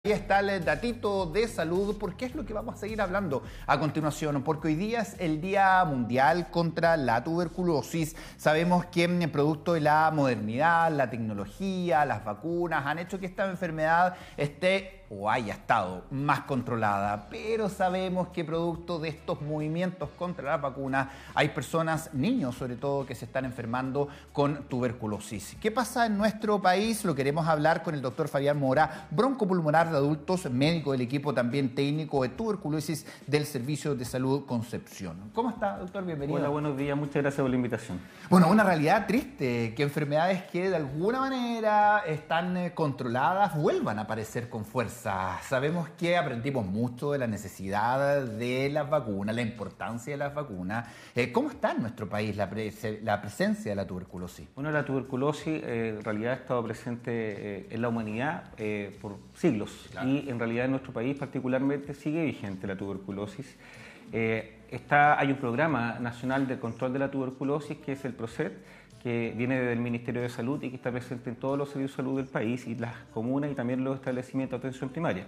Ahí está el datito de salud, porque es lo que vamos a seguir hablando a continuación, porque hoy día es el Día Mundial contra la Tuberculosis. Sabemos que producto de la modernidad, la tecnología, las vacunas han hecho que esta enfermedad esté o haya estado más controlada, pero sabemos que producto de estos movimientos contra las vacunas hay personas, niños sobre todo, que se están enfermando con tuberculosis. ¿Qué pasa en nuestro país? Lo queremos hablar con el doctor Fabián Mora, broncopulmonar de adultos, médico del equipo también técnico de tuberculosis del Servicio de Salud Concepción. ¿Cómo está, doctor? Bienvenido. Hola, buenos días, muchas gracias por la invitación. Bueno, una realidad triste, que enfermedades que de alguna manera están controladas vuelvan a aparecer con fuerza. Sabemos que aprendimos mucho de la necesidad de las vacunas, la importancia de las vacunas. ¿Cómo está en nuestro país la presencia de la tuberculosis? Bueno, la tuberculosis en realidad ha estado presente en la humanidad por siglos. Claro. Y en realidad en nuestro país particularmente sigue vigente la tuberculosis. Hay un programa nacional de control de la tuberculosis que es el PROCET, que viene del Ministerio de Salud y que está presente en todos los servicios de salud del país y las comunas y también los establecimientos de atención primaria.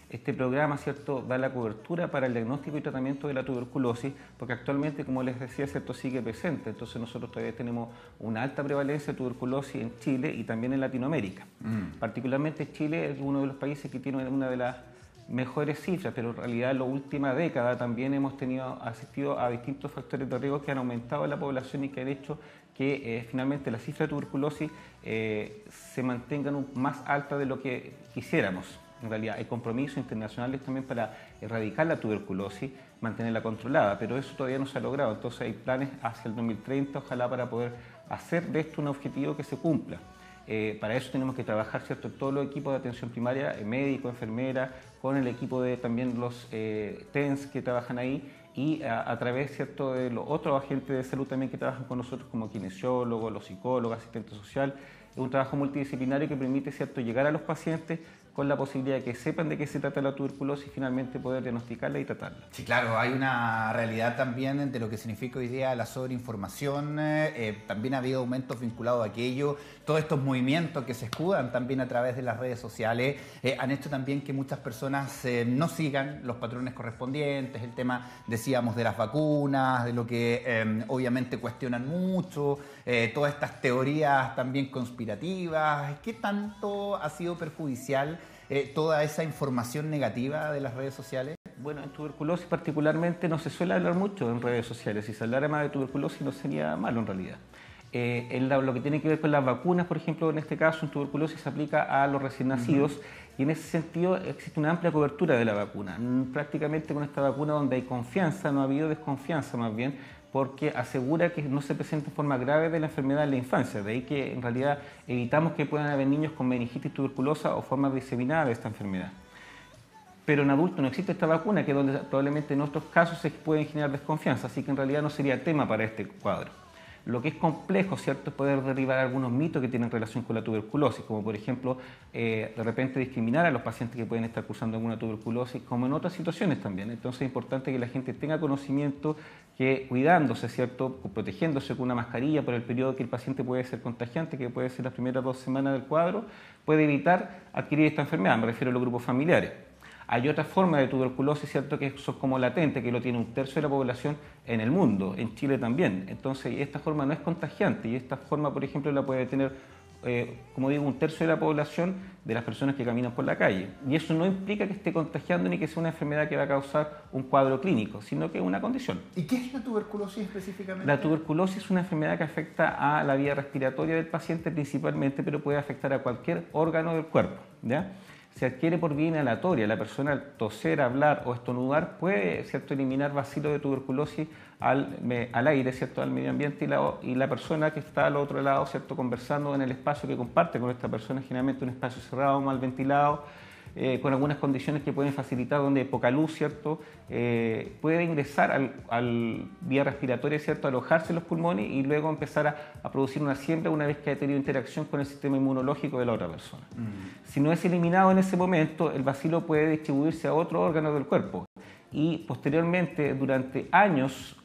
Este programa, ¿cierto?, da la cobertura para el diagnóstico y tratamiento de la tuberculosis, porque actualmente, como les decía, ¿cierto?, sigue presente. Entonces nosotros todavía tenemos una alta prevalencia de tuberculosis en Chile y también en Latinoamérica. Particularmente Chile es uno de los países que tiene una de las mejores cifras, pero en realidad en la última década también hemos asistido a distintos factores de riesgo que han aumentado en la población y que han hecho que finalmente la cifra de tuberculosis se mantengan más alta de lo que quisiéramos. En realidad hay compromisos internacionales también para erradicar la tuberculosis, mantenerla controlada, pero eso todavía no se ha logrado. Entonces hay planes hacia el 2030, ojalá para poder hacer de esto un objetivo que se cumpla. Para eso tenemos que trabajar, ¿cierto?, todos los equipos de atención primaria, médico, enfermera, con el equipo de también los TENS que trabajan ahí y a través, ¿cierto?, de los otros agentes de salud también que trabajan con nosotros como kinesiólogos, los psicólogos, asistentes social. Es un trabajo multidisciplinario que permite, ¿cierto?, llegar a los pacientes con la posibilidad de que sepan de qué se trata la tuberculosis y finalmente poder diagnosticarla y tratarla. Sí, claro, hay una realidad también de lo que significa hoy día la sobreinformación. También ha habido aumentos vinculados a aquello. Todos estos movimientos que se escudan también a través de las redes sociales han hecho también que muchas personas no sigan los patrones correspondientes. El tema, decíamos, de las vacunas, de lo que obviamente cuestionan mucho, todas estas teorías también conspirativas. ¿Qué tanto ha sido perjudicial toda esa información negativa de las redes sociales? Bueno, en tuberculosis particularmente no se suele hablar mucho en redes sociales. Si se hablara más de tuberculosis no sería malo en realidad. Lo que tiene que ver con las vacunas, por ejemplo, en este caso en tuberculosis se aplica a los recién nacidos y en ese sentido existe una amplia cobertura de la vacuna. Prácticamente con esta vacuna donde hay confianza, no ha habido desconfianza más bien, porque asegura que no se presente forma grave de la enfermedad en la infancia. De ahí que en realidad evitamos que puedan haber niños con meningitis tuberculosa o formas diseminadas de esta enfermedad. Pero en adultos no existe esta vacuna, que es donde probablemente en otros casos se pueden generar desconfianza, así que en realidad no sería tema para este cuadro. Lo que es complejo, ¿cierto?, es poder derribar algunos mitos que tienen relación con la tuberculosis, como por ejemplo, de repente discriminar a los pacientes que pueden estar cursando alguna tuberculosis, como en otras situaciones también. Entonces es importante que la gente tenga conocimiento que cuidándose, ¿cierto?, protegiéndose con una mascarilla por el periodo que el paciente puede ser contagiante, que puede ser las primeras 2 semanas del cuadro, puede evitar adquirir esta enfermedad, me refiero a los grupos familiares. Hay otra forma de tuberculosis, ¿cierto?, que son como latente, que lo tiene 1/3 de la población en el mundo, en Chile también. Entonces, esta forma no es contagiante y esta forma, por ejemplo, la puede tener, como digo, 1/3 de la población de las personas que caminan por la calle. Y eso no implica que esté contagiando ni que sea una enfermedad que va a causar un cuadro clínico, sino que es una condición. ¿Y qué es la tuberculosis específicamente? La tuberculosis es una enfermedad que afecta a la vía respiratoria del paciente principalmente, pero puede afectar a cualquier órgano del cuerpo, ¿ya? Se adquiere por vía inhalatoria. La persona al toser, hablar o estornudar puede, ¿cierto?, eliminar bacilos de tuberculosis al aire, ¿cierto?, al medio ambiente y la persona que está al otro lado, ¿cierto?, conversando en el espacio que comparte con esta persona, generalmente un espacio cerrado, mal ventilado, con algunas condiciones que pueden facilitar donde hay poca luz, ¿cierto?, puede ingresar al vía respiratoria, ¿cierto?, alojarse en los pulmones y luego empezar a producir una siembra una vez que ha tenido interacción con el sistema inmunológico de la otra persona. Si no es eliminado en ese momento, el bacilo puede distribuirse a otro órgano del cuerpo y posteriormente, durante años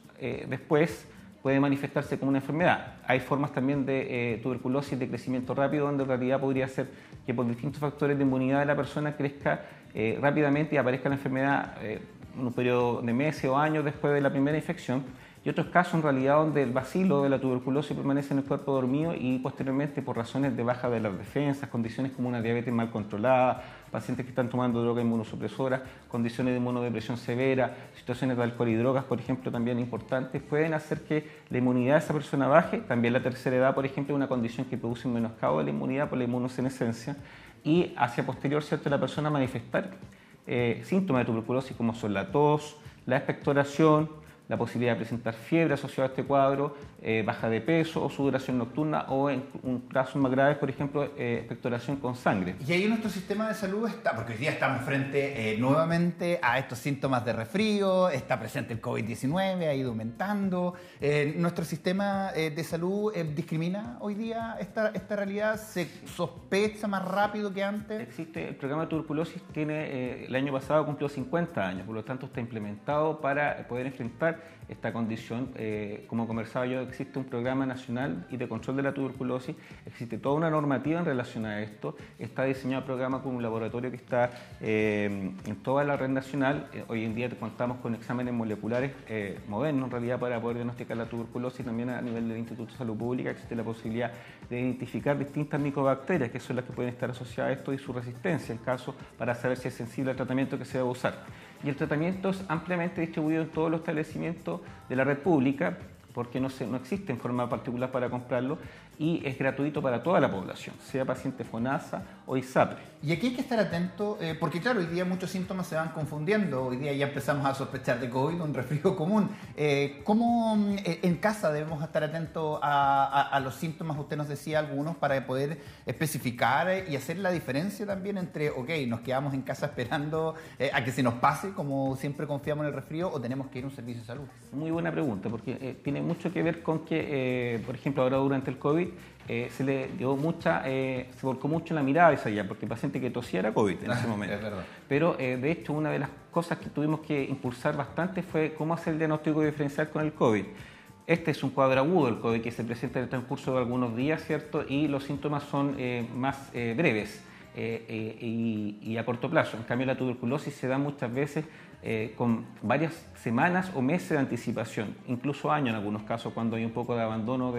después, puede manifestarse como una enfermedad. Hay formas también de tuberculosis de crecimiento rápido, donde en realidad podría ser que por distintos factores de inmunidad de la persona crezca rápidamente y aparezca la enfermedad en un periodo de meses o años después de la primera infección. Y otros casos en realidad donde el bacilo de la tuberculosis permanece en el cuerpo dormido y posteriormente por razones de baja de las defensas, condiciones como una diabetes mal controlada, pacientes que están tomando drogas inmunosupresoras, condiciones de inmunodepresión severa, situaciones de alcohol y drogas, por ejemplo, también importantes, pueden hacer que la inmunidad de esa persona baje. También la tercera edad, por ejemplo, es una condición que produce un menoscabo de la inmunidad por la inmunosenescencia y hacia posterior, ¿cierto?, la persona manifestar síntomas de tuberculosis como son la tos, la expectoración, la posibilidad de presentar fiebre asociada a este cuadro, baja de peso o sudoración nocturna o en casos más graves, por ejemplo, expectoración con sangre. Y ahí nuestro sistema de salud está, porque hoy día estamos frente nuevamente a estos síntomas de resfrío, está presente el COVID-19, ha ido aumentando. ¿Nuestro sistema de salud discrimina hoy día esta realidad? ¿Se sospecha más rápido que antes? Existe, el programa de tuberculosis el año pasado cumplió 50 años, por lo tanto está implementado para poder enfrentar esta condición. Como conversaba yo, existe un programa nacional y de control de la tuberculosis, existe toda una normativa en relación a esto, está diseñado el programa con un laboratorio que está en toda la red nacional. Hoy en día contamos con exámenes moleculares modernos en realidad para poder diagnosticar la tuberculosis. También a nivel del Instituto de Salud Pública existe la posibilidad de identificar distintas micobacterias que son las que pueden estar asociadas a esto y su resistencia en caso para saber si es sensible al tratamiento que se debe usar. Y el tratamiento es ampliamente distribuido en todos los establecimientos de la red pública porque no existe en forma particular para comprarlo y es gratuito para toda la población, sea paciente FONASA o ISAPRE. Y aquí hay que estar atento, porque claro, hoy día muchos síntomas se van confundiendo, hoy día ya empezamos a sospechar de COVID, un resfrío común. ¿Cómo en casa debemos estar atentos a los síntomas? Usted nos decía algunos para poder especificar y hacer la diferencia también entre, ok, nos quedamos en casa esperando a que se nos pase, como siempre confiamos en el resfrío, o tenemos que ir a un servicio de salud. Muy buena pregunta, porque tiene mucho que ver con que, por ejemplo, ahora durante el COVID, se le dio se volcó mucho la mirada hacia allá, porque el paciente que tosía era COVID en ese momento. Es verdad. Pero, de hecho, una de las cosas que tuvimos que impulsar bastante fue cómo hacer el diagnóstico diferencial con el COVID. Este es un cuadro agudo, el COVID, que se presenta en el transcurso de algunos días, ¿cierto? Y los síntomas son más breves y a corto plazo. En cambio, la tuberculosis se da muchas veces con varias semanas o meses de anticipación, incluso años en algunos casos, cuando hay un poco de abandono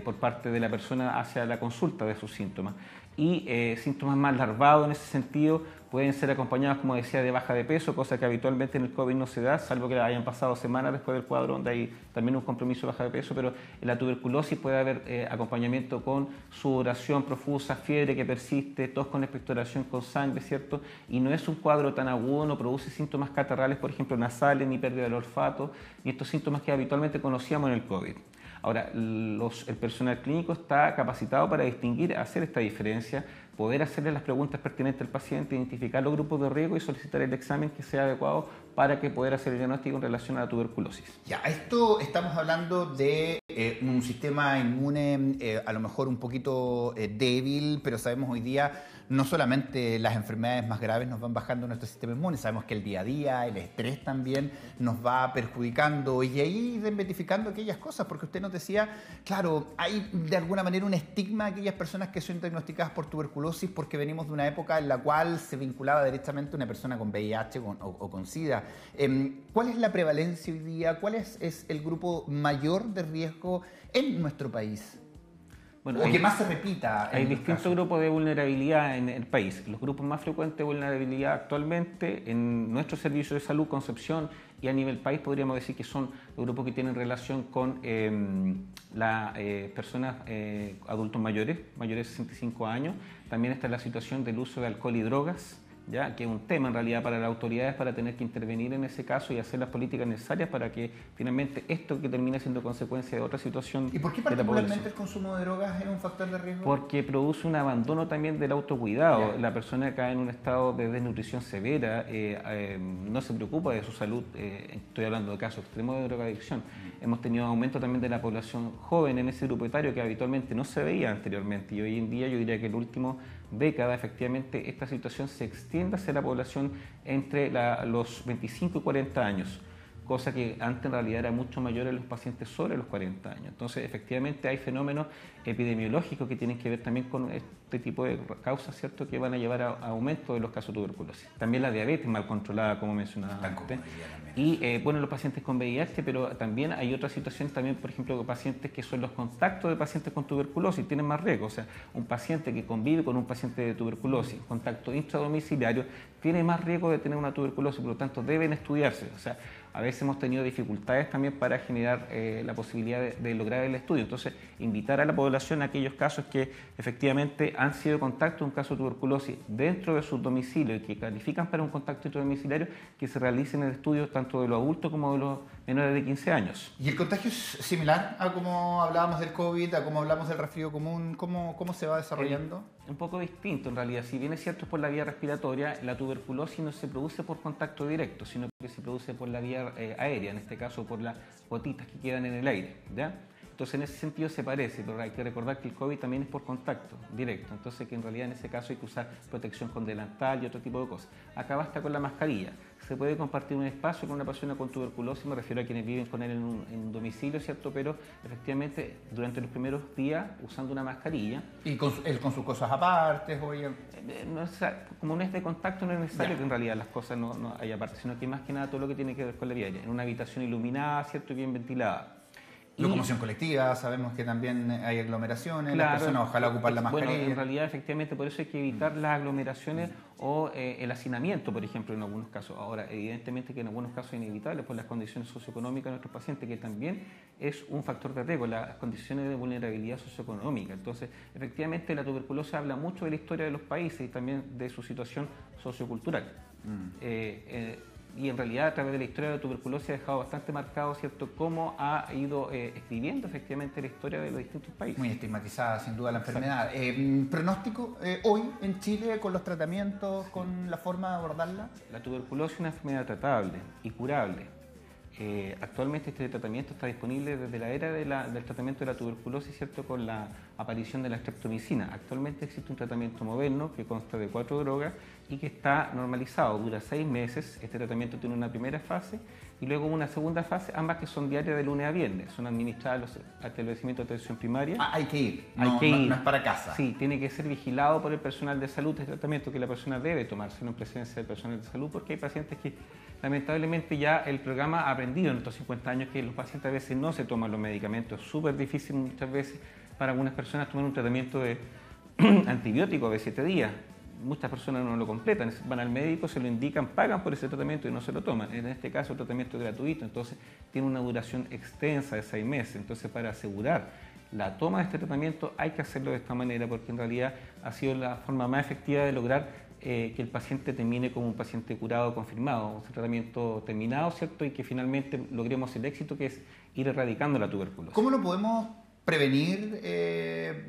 por parte de la persona hacia la consulta de sus síntomas. Y síntomas más larvados en ese sentido pueden ser acompañados, como decía, de baja de peso, cosa que habitualmente en el COVID no se da, salvo que hayan pasado semanas después del cuadro, donde hay también un compromiso de baja de peso, pero en la tuberculosis puede haber acompañamiento con sudoración profusa, fiebre que persiste, tos con expectoración con sangre, ¿cierto? Y no es un cuadro tan agudo, no produce síntomas catarrales, por ejemplo, nasales, ni pérdida del olfato, y estos síntomas que habitualmente conocíamos en el COVID. Ahora, el personal clínico está capacitado para distinguir, hacer esta diferencia, poder hacerle las preguntas pertinentes al paciente, identificar los grupos de riesgo y solicitar el examen que sea adecuado para que poder hacer el diagnóstico en relación a la tuberculosis. Ya, esto estamos hablando de un sistema inmune a lo mejor un poquito débil, pero sabemos hoy día no solamente las enfermedades más graves nos van bajando nuestro sistema inmune, sabemos que el día a día, el estrés también nos va perjudicando y ahí identificando aquellas cosas, porque usted nos decía, claro, hay de alguna manera un estigma a aquellas personas que son diagnosticadas por tuberculosis porque venimos de una época en la cual se vinculaba directamente una persona con VIH o con SIDA. ¿Cuál es la prevalencia hoy día? ¿Cuál es el grupo mayor de riesgo en nuestro país? Bueno, o que más se repita. Hay distintos grupos de vulnerabilidad en el país. Los grupos más frecuentes de vulnerabilidad actualmente en nuestro servicio de salud, Concepción, y a nivel país podríamos decir que son los grupos que tienen relación con las personas adultos mayores de 65 años. También está la situación del uso de alcohol y drogas, ¿ya? Que es un tema en realidad para las autoridades para tener que intervenir en ese caso y hacer las políticas necesarias para que finalmente esto que termine siendo consecuencia de otra situación. ¿Y por qué particularmente el consumo de drogas es un factor de riesgo? Porque produce un abandono también del autocuidado. La persona cae en un estado de desnutrición severa, no se preocupa de su salud, estoy hablando de casos extremos de drogadicción. Hemos tenido aumento también de la población joven en ese grupo etario que habitualmente no se veía anteriormente y hoy en día yo diría que en la última década efectivamente esta situación se extiende hacia la población entre los 25 y 40 años. cosa que antes en realidad era mucho mayor en los pacientes sobre los 40 años. Entonces, efectivamente hay fenómenos epidemiológicos que tienen que ver también con este tipo de causas, ¿cierto?, que van a llevar a aumento de los casos de tuberculosis. También la diabetes mal controlada, como mencionaba antes. Y bueno, los pacientes con VIH, pero también hay otras situaciones también, por ejemplo, pacientes que son los contactos de pacientes con tuberculosis, tienen más riesgo. O sea, un paciente que convive con un paciente de tuberculosis, contacto intradomiciliario, tiene más riesgo de tener una tuberculosis, por lo tanto deben estudiarse. O sea, a veces hemos tenido dificultades también para generar la posibilidad de lograr el estudio. Entonces, invitar a la población a aquellos casos que efectivamente han sido contacto de un caso de tuberculosis dentro de su domicilio y que califican para un contacto intradomiciliario, que se realicen el estudio tanto de los adultos como de los menores de 15 años. ¿Y el contagio es similar a cómo hablábamos del COVID, a cómo hablamos del resfrío común? ¿Cómo se va desarrollando? Un poco distinto en realidad. Si bien es cierto por la vía respiratoria, la tuberculosis no se produce por contacto directo, sino que se produce por la vía aérea, en este caso por las gotitas que quedan en el aire, ¿ya? Entonces en ese sentido se parece, pero hay que recordar que el COVID también es por contacto directo, entonces que en realidad en ese caso hay que usar protección con delantal y otro tipo de cosas. Acá basta con la mascarilla. Se puede compartir un espacio con una persona con tuberculosis, me refiero a quienes viven con él en un domicilio, ¿cierto? Pero efectivamente durante los primeros días usando una mascarilla. ¿Y él con sus cosas aparte? Como no es de contacto, no es necesario que en realidad las cosas no haya aparte, sino que más que nada todo lo que tiene que ver con la vía aérea, en una habitación iluminada, ¿cierto?, y bien ventilada. Locomoción colectiva, sabemos que también hay aglomeraciones, claro, las personas ojalá ocupar la mascarilla. Bueno, en realidad efectivamente por eso hay que evitar las aglomeraciones o el hacinamiento, por ejemplo, en algunos casos. Ahora, evidentemente que en algunos casos es inevitable por las condiciones socioeconómicas de nuestros pacientes, que también es un factor de riesgo, las condiciones de vulnerabilidad socioeconómica. Entonces, efectivamente la tuberculosis habla mucho de la historia de los países y también de su situación sociocultural. Y en realidad a través de la historia de la tuberculosis ha dejado bastante marcado, ¿cierto?, cómo ha ido escribiendo efectivamente la historia de los distintos países. Muy estigmatizada sin duda la enfermedad. ¿Pronóstico hoy en Chile con los tratamientos, con la forma de abordarla? La tuberculosis es una enfermedad tratable y curable. Actualmente este tratamiento está disponible desde la era del tratamiento de la tuberculosis, ¿cierto?, con la aparición de la streptomicina. Actualmente existe un tratamiento moderno que consta de 4 drogas y que está normalizado, dura 6 meses. Este tratamiento tiene una primera fase y luego una segunda fase, ambas que son diarias de lunes a viernes. Son administradas los establecimientos de atención primaria. Hay que ir, no es para casa. Sí, tiene que ser vigilado por el personal de salud, este tratamiento que la persona debe tomarse en presencia del personal de salud, porque hay pacientes que lamentablemente ya el programa ha aprendido en estos 50 años que los pacientes a veces no se toman los medicamentos. Es súper difícil muchas veces para algunas personas tomar un tratamiento de antibiótico de 7 días. Muchas personas no lo completan, van al médico, se lo indican, pagan por ese tratamiento y no se lo toman. En este caso el tratamiento es gratuito, entonces tiene una duración extensa de 6 meses. Entonces, para asegurar la toma de este tratamiento hay que hacerlo de esta manera, porque en realidad ha sido la forma más efectiva de lograr que el paciente termine como un paciente curado confirmado, un tratamiento terminado, ¿cierto?, y que finalmente logremos el éxito, que es ir erradicando la tuberculosis. ¿Cómo lo podemos prevenir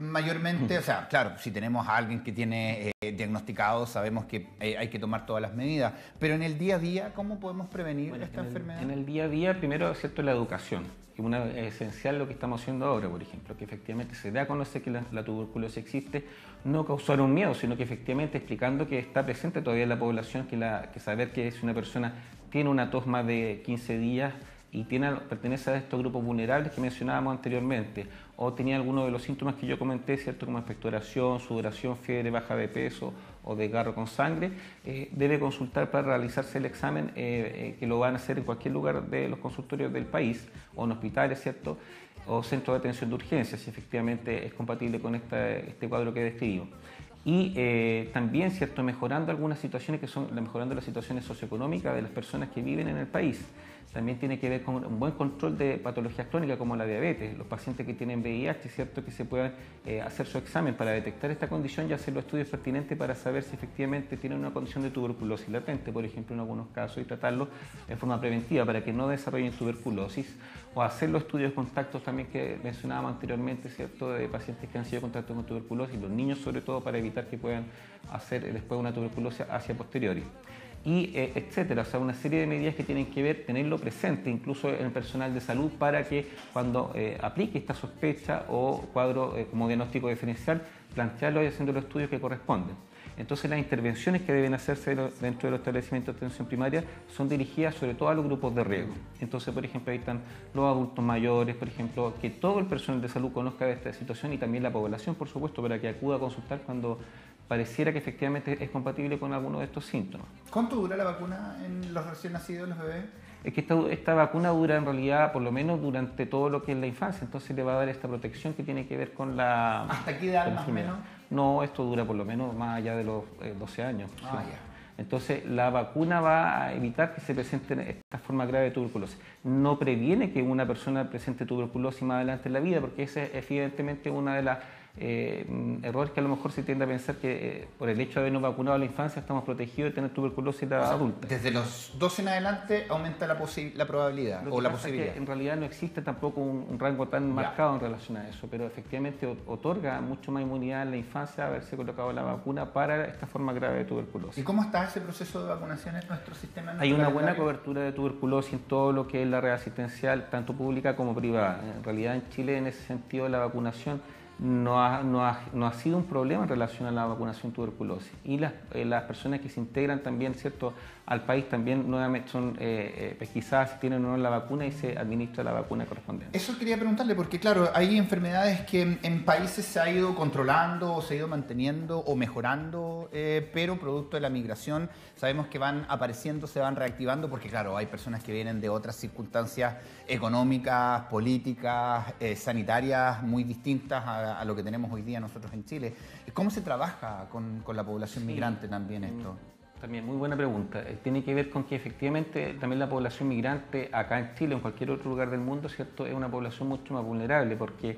mayormente? O sea, claro, si tenemos a alguien que tiene diagnosticado, sabemos que hay que tomar todas las medidas, pero en el día a día, ¿cómo podemos prevenir esta enfermedad? En el día a día, primero, ¿cierto?, la educación. Es esencial lo que estamos haciendo ahora, por ejemplo, que efectivamente se dé a conocer que la tuberculosis existe, no causar un miedo, sino que efectivamente explicando que está presente todavía en la población, que saber que si una persona tiene una tos más de 15 días y pertenece a estos grupos vulnerables que mencionábamos anteriormente, o tenía alguno de los síntomas que yo comenté, ¿cierto?, como expectoración, sudoración, fiebre, baja de peso o desgarro con sangre, debe consultar para realizarse el examen, que lo van a hacer en cualquier lugar de los consultorios del país, o en hospitales, ¿cierto?, o centros de atención de urgencia, si efectivamente es compatible con este cuadro que describimos. Y también, ¿cierto?, mejorando algunas situaciones mejorando las situaciones socioeconómicas de las personas que viven en el país. También tiene que ver con un buen control de patologías crónicas como la diabetes, los pacientes que tienen VIH, ¿cierto?, que se puedan hacer su examen para detectar esta condición y hacer los estudios pertinentes para saber si efectivamente tienen una condición de tuberculosis latente, por ejemplo, en algunos casos, y tratarlo de forma preventiva para que no desarrollen tuberculosis, o hacer los estudios de contactos también que mencionábamos anteriormente, ¿cierto?, de pacientes que han sido contactos con tuberculosis, los niños sobre todo, para evitar que puedan hacer después una tuberculosis hacia posteriori. Y etcétera, o sea, una serie de medidas que tienen que ver, tenerlo presente, incluso en el personal de salud, para que cuando aplique esta sospecha o cuadro como diagnóstico diferencial, plantearlo y haciendo los estudios que corresponden. Entonces las intervenciones que deben hacerse dentro de los establecimientos de atención primaria son dirigidas sobre todo a los grupos de riesgo. Entonces, por ejemplo, ahí están los adultos mayores, por ejemplo, que todo el personal de salud conozca de esta situación y también la población, por supuesto, para que acuda a consultar cuando pareciera que efectivamente es compatible con alguno de estos síntomas. ¿Cuánto dura la vacuna en los recién nacidos, los bebés? Es que esta vacuna dura en realidad por lo menos durante todo lo que es la infancia, entonces le va a dar esta protección que tiene que ver con la... ¿Hasta qué edad más o menos? No, esto dura por lo menos más allá de los 12 años. Ah, Sí. ya. Entonces la vacuna va a evitar que se presenten estas formas graves de tuberculosis. No previene que una persona presente tuberculosis más adelante en la vida, porque ese es evidentemente una de las errores que a lo mejor se tiende a pensar que por el hecho de habernos vacunado en la infancia estamos protegidos de tener tuberculosis en la adulta. Desde los 12 en adelante aumenta la probabilidad Lo o que la pasa es posibilidad. que en realidad no existe tampoco un rango tan marcado en relación a eso, pero efectivamente otorga mucho más inmunidad en la infancia haberse colocado la vacuna para esta forma grave de tuberculosis. ¿Y cómo está ese proceso de vacunación en nuestro sistema? Hay una buena cobertura de tuberculosis en todo lo que es la red asistencial, tanto pública como privada. En realidad en Chile, en ese sentido, la vacunación no ha sido un problema en relación a la vacunación tuberculosis. Y las personas que se integran también, ¿cierto?, al país también nuevamente son pesquisadas si tienen o no la vacuna y se administra la vacuna correspondiente. Eso quería preguntarle, porque claro, hay enfermedades que en países se ha ido controlando o se ha ido manteniendo o mejorando, pero producto de la migración sabemos que van apareciendo, se van reactivando, porque claro, hay personas que vienen de otras circunstancias económicas, políticas, sanitarias muy distintas a lo que tenemos hoy día nosotros en Chile. ¿Cómo se trabaja con la población migrante también esto? También, muy buena pregunta. Tiene que ver con que efectivamente también la población migrante acá en Chile o en cualquier otro lugar del mundo, ¿cierto?, es una población mucho más vulnerable porque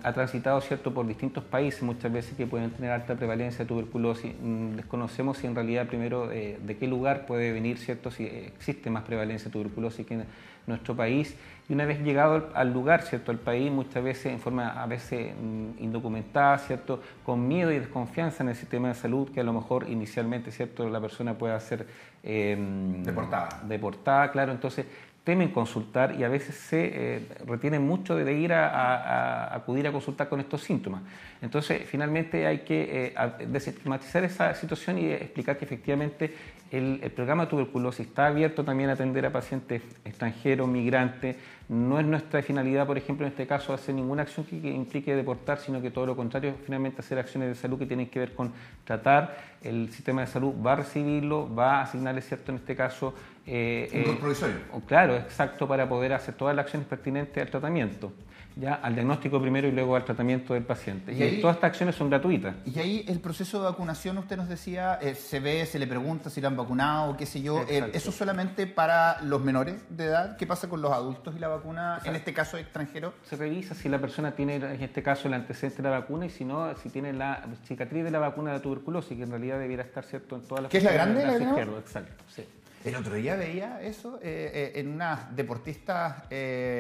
ha transitado, ¿cierto?, por distintos países muchas veces que pueden tener alta prevalencia de tuberculosis. Desconocemos si en realidad primero de qué lugar puede venir, ¿cierto?, si existe más prevalencia de tuberculosis que en nuestro país. Y una vez llegado al lugar, ¿cierto?, al país, muchas veces en forma a veces indocumentada, ¿cierto?, con miedo y desconfianza en el sistema de salud, que a lo mejor inicialmente, ¿cierto?, la persona pueda ser deportada, claro, entonces temen consultar y a veces se retienen mucho de ir a acudir a consultar con estos síntomas. Entonces, finalmente hay que desestigmatizar esa situación y explicar que efectivamente el programa de tuberculosis está abierto también a atender a pacientes extranjeros, migrantes. No es nuestra finalidad, por ejemplo, en este caso, hacer ninguna acción que implique deportar, sino que todo lo contrario, finalmente hacer acciones de salud que tienen que ver con tratar. El sistema de salud va a recibirlo, va a asignarle, ¿cierto?, en este caso... un provisorio. Claro, exacto, para poder hacer todas las acciones pertinentes al tratamiento, ya al diagnóstico primero y luego al tratamiento del paciente. Y todas estas acciones son gratuitas. Y ahí el proceso de vacunación, usted nos decía, se le pregunta si lo han vacunado, qué sé yo. ¿Eso solamente para los menores de edad? ¿Qué pasa con los adultos y la vacuna, en este caso extranjero? Se revisa si la persona tiene, en este caso, el antecedente de la vacuna y si no, si tiene la cicatriz de la vacuna de tuberculosis, que en realidad debiera estar, ¿cierto?, en todas las... ¿Qué es la grande? ¿La izquierda? Exacto, sí. El otro día veía eso en unas deportistas,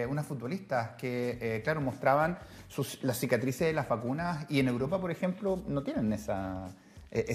unas futbolistas que, claro, mostraban las cicatrices de las vacunas y en Europa, por ejemplo, no tienen esa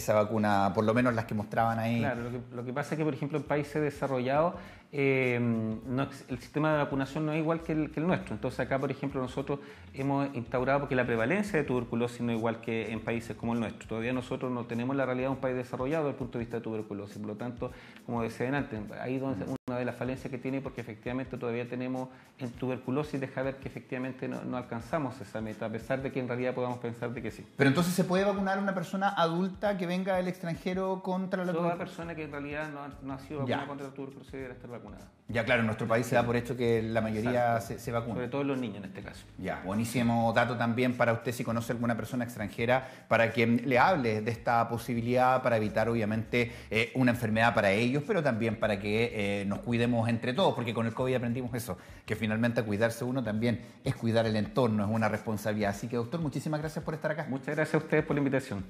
vacuna, por lo menos las que mostraban ahí. Claro, lo que pasa es que, por ejemplo, en países desarrollados el sistema de vacunación no es igual que el nuestro. Entonces acá, por ejemplo, nosotros hemos instaurado, porque la prevalencia de tuberculosis no es igual que en países como el nuestro. Todavía nosotros no tenemos la realidad de un país desarrollado desde el punto de vista de tuberculosis. Por lo tanto, como decía antes, ahí es donde una de las falencias que tiene, porque efectivamente todavía tenemos en tuberculosis, deja ver que efectivamente no alcanzamos esa meta, a pesar de que en realidad podamos pensar de que sí. Pero entonces, ¿se puede vacunar a una persona adulta que venga del extranjero contra la tuberculosis? Toda persona que en realidad no ha sido vacunada contra la tuberculosis debe estar vacunada. Ya, claro, en nuestro país se da por hecho que la mayoría se vacuna. Sobre todo los niños en este caso. Ya, buenísimo dato también para usted si conoce alguna persona extranjera, para que le hable de esta posibilidad para evitar obviamente una enfermedad para ellos, pero también para que nos cuidemos entre todos, porque con el COVID aprendimos eso, que finalmente cuidarse uno también es cuidar el entorno, es una responsabilidad. Así que, doctor, muchísimas gracias por estar acá. Muchas gracias a ustedes por la invitación.